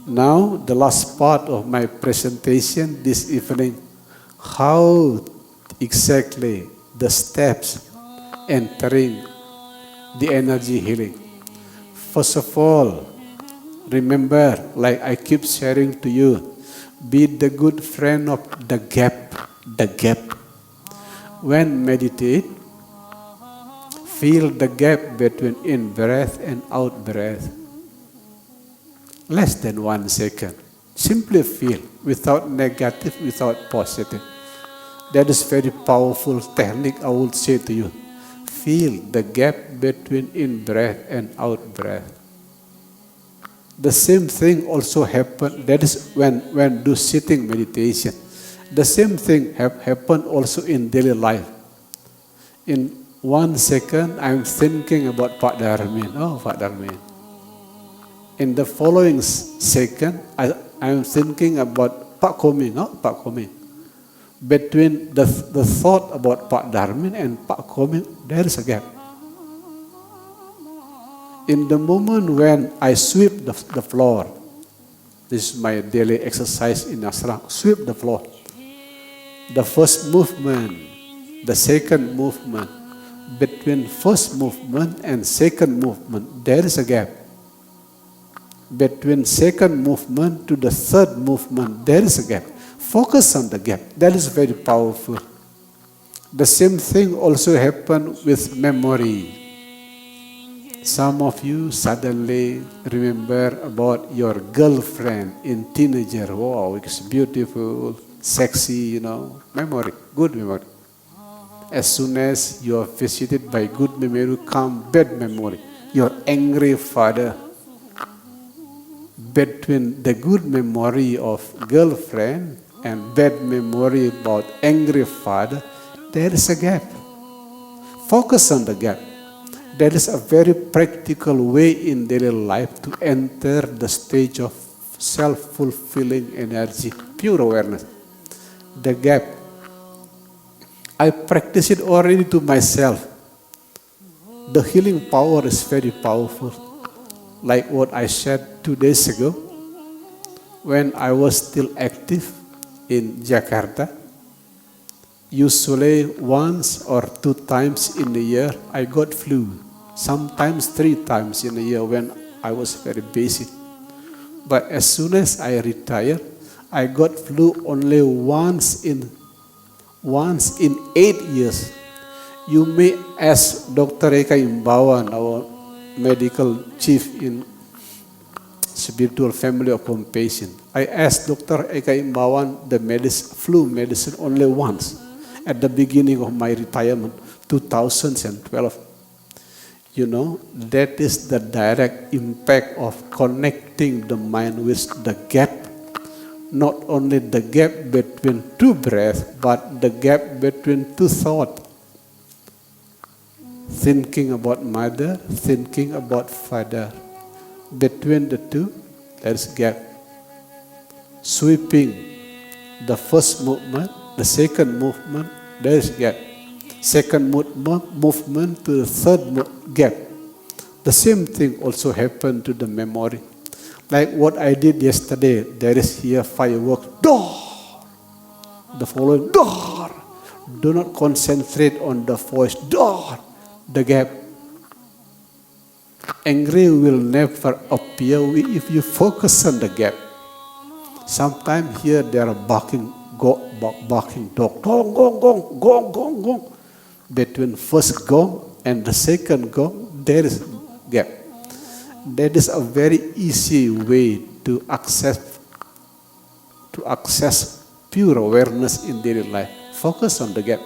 Now, the last part of my presentation this evening, how exactly the steps entering the energy healing. First of all, remember, like I keep sharing to you, be the good friend of the gap, the gap. When meditate, feel the gap between in-breath and out-breath. Less than 1 second. Simply feel, without negative, without positive. That is very powerful technique I would say to you. Feel the gap between in-breath and out-breath. The same thing also happen, that is when do sitting meditation. The same thing happen also in daily life. In 1 second, I'm thinking about Pak Darmin. Oh, Pak Darmin. In the following second, I'm thinking about Pak Koming. Oh, Pak Koming. Between the thought about Pak Darmin and Pak Koming, there is a gap. In the moment when I sweep the floor, this is my daily exercise in ashram, sweep the floor. The first movement, the second movement, between first movement and second movement, there is a gap. Between second movement to the third movement, there is a gap. Focus on the gap. That is very powerful. The same thing also happens with memory. Some of you suddenly remember about your girlfriend in teenager. Wow, it's beautiful, sexy, memory, good memory. As soon as you are visited by good memory, come bad memory. Your angry father. Between the good memory of girlfriend and bad memory about angry father, there is a gap. Focus on the gap. That is a very practical way in daily life to enter the stage of self-fulfilling energy, pure awareness. The gap. I practice it already to myself. The healing power is very powerful. Like what I shared 2 days ago, when I was still active in Jakarta, usually once or 2 times in a year, I got flu. Sometimes 3 times in a year when I was very busy. But as soon as I retired, I got flu only once in 8 years. You may ask Dr. Eka Imbawan, our medical chief in Spiritual Family of Compassion. I asked Dr. Eka Imbawan the flu medicine only once at the beginning of my retirement, 2012. That is the direct impact of connecting the mind with the gap. Not only the gap between 2 breaths, but the gap between 2 thoughts. Thinking about mother, thinking about father. Between the two, there is a gap. Sweeping the first movement, the second movement, there is a gap. Second movement to the third gap. The same thing also happened to the memory. Like what I did yesterday, there is here fireworks, door. The following, door. Do not concentrate on the voice, door. The gap. Angry will never appear if you focus on the gap. Sometimes here there are barking dog, gong, gong, gong, gong, gong, gong. Between first gong and the second gong, there is gap. That is a very easy way to access pure awareness in daily life. Focus on the gap.